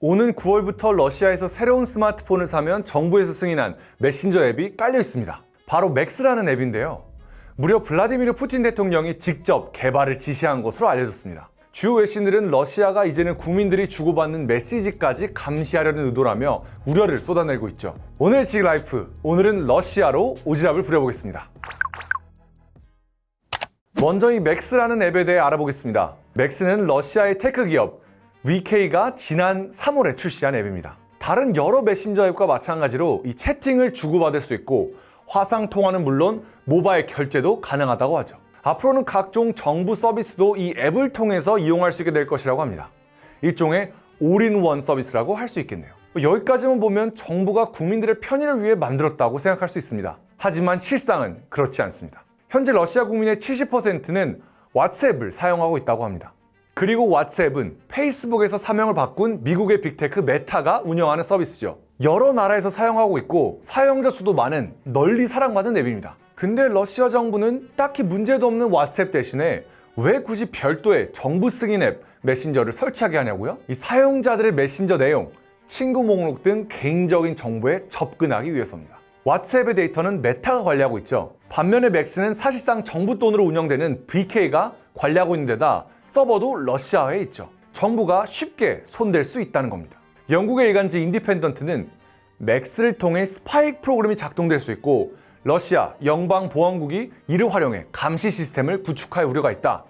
오는 9월부터 러시아에서 새로운 스마트폰을 사면 정부에서 승인한 메신저 앱이 깔려 있습니다. 바로 맥스라는 앱인데요. 무려 블라디미르 푸틴 대통령이 직접 개발을 지시한 것으로 알려졌습니다. 주요 외신들은 러시아가 이제는 국민들이 주고받는 메시지까지 감시하려는 의도라며 우려를 쏟아내고 있죠. 오늘 지라이프, 오늘은 러시아로 오지랖을 부려보겠습니다. 먼저 이 맥스라는 앱에 대해 알아보겠습니다. 맥스는 러시아의 테크 기업 VK가 지난 3월에 출시한 앱입니다. 다른 여러 메신저 앱과 마찬가지로 이 채팅을 주고받을 수 있고 화상 통화는 물론 모바일 결제도 가능하다고 하죠. 앞으로는 각종 정부 서비스도 이 앱을 통해서 이용할 수 있게 될 것이라고 합니다. 일종의 올인원 서비스라고 할 수 있겠네요. 여기까지만 보면 정부가 국민들의 편의를 위해 만들었다고 생각할 수 있습니다. 하지만 실상은 그렇지 않습니다. 현재 러시아 국민의 70%는 왓츠앱을 사용하고 있다고 합니다. 그리고 왓츠앱은 페이스북에서 사명을 바꾼 미국의 빅테크 메타가 운영하는 서비스죠. 여러 나라에서 사용하고 있고 사용자 수도 많은 널리 사랑받는 앱입니다. 근데 러시아 정부는 딱히 문제도 없는 왓츠앱 대신에 왜 굳이 별도의 정부 승인 앱 메신저를 설치하게 하냐고요? 이 사용자들의 메신저 내용, 친구 목록 등 개인적인 정보에 접근하기 위해서입니다. 왓츠앱의 데이터는 메타가 관리하고 있죠. 반면에 맥스는 사실상 정부 돈으로 운영되는 VK가 관리하고 있는 데다 서버도 러시아에 있죠. 정부가 쉽게 손댈 수 있다는 겁니다. 영국의 일간지 인디펜던트는 맥스를 통해 스파이 프로그램이 작동될 수 있고 러시아 연방보안국이 이를 활용해 감시 시스템을 구축할 우려가 있다.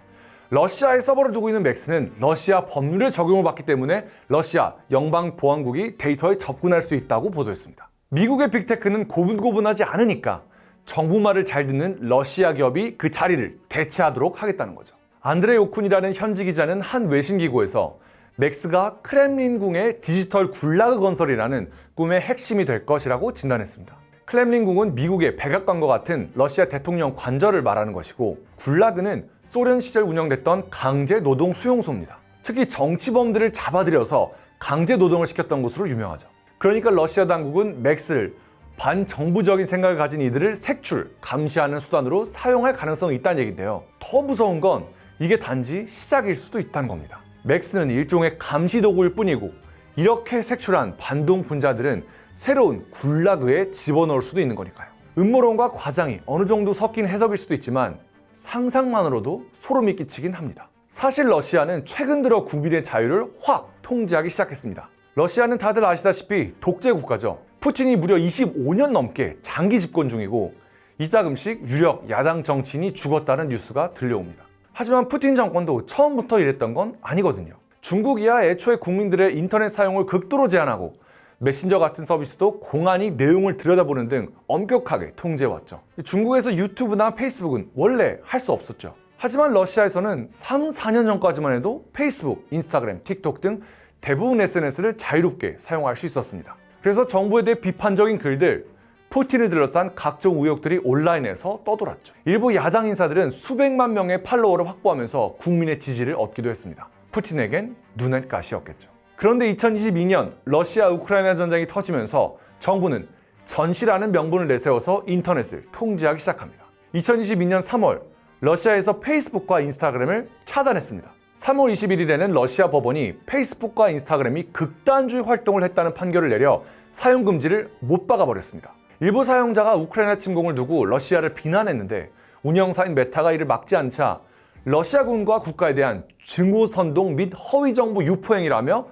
러시아에 서버를 두고 있는 맥스는 러시아 법률의 적용을 받기 때문에 러시아 연방보안국이 데이터에 접근할 수 있다고 보도했습니다. 미국의 빅테크는 고분고분하지 않으니까 정부 말을 잘 듣는 러시아 기업이 그 자리를 대체하도록 하겠다는 거죠. 안드레이 오쿤이라는 현지 기자는 한 외신기구에서 맥스가 크렘린궁의 디지털 굴라그 건설이라는 꿈의 핵심이 될 것이라고 진단했습니다. 크렘린궁은 미국의 백악관과 같은 러시아 대통령 관저를 말하는 것이고 굴라그는 소련 시절 운영됐던 강제 노동 수용소입니다. 특히 정치범들을 잡아들여서 강제 노동을 시켰던 곳으로 유명하죠. 그러니까 러시아 당국은 맥스를 반정부적인 생각을 가진 이들을 색출, 감시하는 수단으로 사용할 가능성이 있다는 얘기인데요. 더 무서운 건 이게 단지 시작일 수도 있다는 겁니다. 맥스는 일종의 감시 도구일 뿐이고 이렇게 색출한 반동 분자들은 새로운 굴라그에 집어넣을 수도 있는 거니까요. 음모론과 과장이 어느 정도 섞인 해석일 수도 있지만 상상만으로도 소름이 끼치긴 합니다. 사실 러시아는 최근 들어 국민의 자유를 확 통제하기 시작했습니다. 러시아는 다들 아시다시피 독재 국가죠. 푸틴이 무려 25년 넘게 장기 집권 중이고 이따금씩 유력 야당 정치인이 죽었다는 뉴스가 들려옵니다. 하지만 푸틴 정권도 처음부터 이랬던 건 아니거든요. 중국이야 애초에 국민들의 인터넷 사용을 극도로 제한하고 메신저 같은 서비스도 공안이 내용을 들여다보는 등 엄격하게 통제해왔죠. 중국에서 유튜브나 페이스북은 원래 할 수 없었죠. 하지만 러시아에서는 3, 4년 전까지만 해도 페이스북, 인스타그램, 틱톡 등 대부분 SNS를 자유롭게 사용할 수 있었습니다. 그래서 정부에 대해 비판적인 글들, 푸틴을 둘러싼 각종 의혹들이 온라인에서 떠돌았죠. 일부 야당 인사들은 수백만 명의 팔로워를 확보하면서 국민의 지지를 얻기도 했습니다. 푸틴에겐 눈엣 가시였겠죠. 그런데 2022년 러시아 우크라이나 전쟁이 터지면서 정부는 전시라는 명분을 내세워서 인터넷을 통제하기 시작합니다. 2022년 3월 러시아에서 페이스북과 인스타그램을 차단했습니다. 3월 21일에는 러시아 법원이 페이스북과 인스타그램이 극단주의 활동을 했다는 판결을 내려 사용 금지를 못 박아버렸습니다. 일부 사용자가 우크라이나 침공을 두고 러시아를 비난했는데 운영사인 메타가 이를 막지 않자 러시아군과 국가에 대한 증오선동 및 허위정보 유포행위라며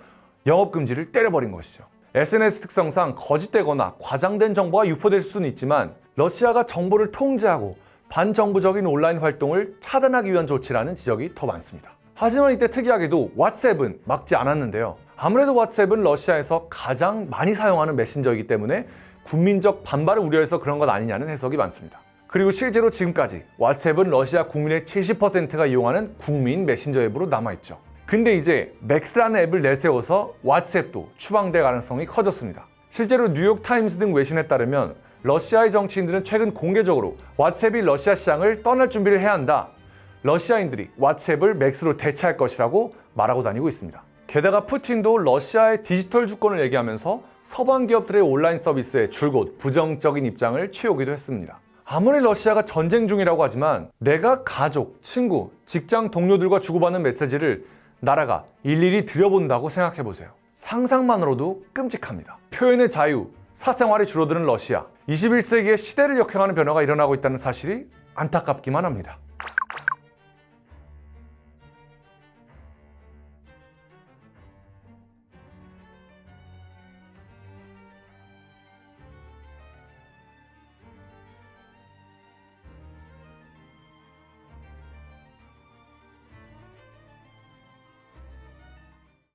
영업금지를 때려버린 것이죠. SNS 특성상 거짓되거나 과장된 정보가 유포될 수는 있지만 러시아가 정보를 통제하고 반정부적인 온라인 활동을 차단하기 위한 조치라는 지적이 더 많습니다. 하지만 이때 특이하게도 왓츠앱은 막지 않았는데요. 아무래도 왓츠앱은 러시아에서 가장 많이 사용하는 메신저이기 때문에 국민적 반발을 우려해서 그런 것 아니냐는 해석이 많습니다. 그리고 실제로 지금까지 왓츠앱은 러시아 국민의 70%가 이용하는 국민 메신저 앱으로 남아있죠. 근데 이제 맥스라는 앱을 내세워서 왓츠앱도 추방될 가능성이 커졌습니다. 실제로 뉴욕타임스 등 외신에 따르면 러시아의 정치인들은 최근 공개적으로 왓츠앱이 러시아 시장을 떠날 준비를 해야 한다. 러시아인들이 왓츠앱을 맥스로 대체할 것이라고 말하고 다니고 있습니다. 게다가 푸틴도 러시아의 디지털 주권을 얘기하면서 서방 기업들의 온라인 서비스에 줄곧 부정적인 입장을 취하기도 했습니다. 아무리 러시아가 전쟁 중이라고 하지만 내가 가족, 친구, 직장 동료들과 주고받는 메시지를 나라가 일일이 들여본다고 생각해보세요. 상상만으로도 끔찍합니다. 표현의 자유, 사생활이 줄어드는 러시아, 21세기의 시대를 역행하는 변화가 일어나고 있다는 사실이 안타깝기만 합니다.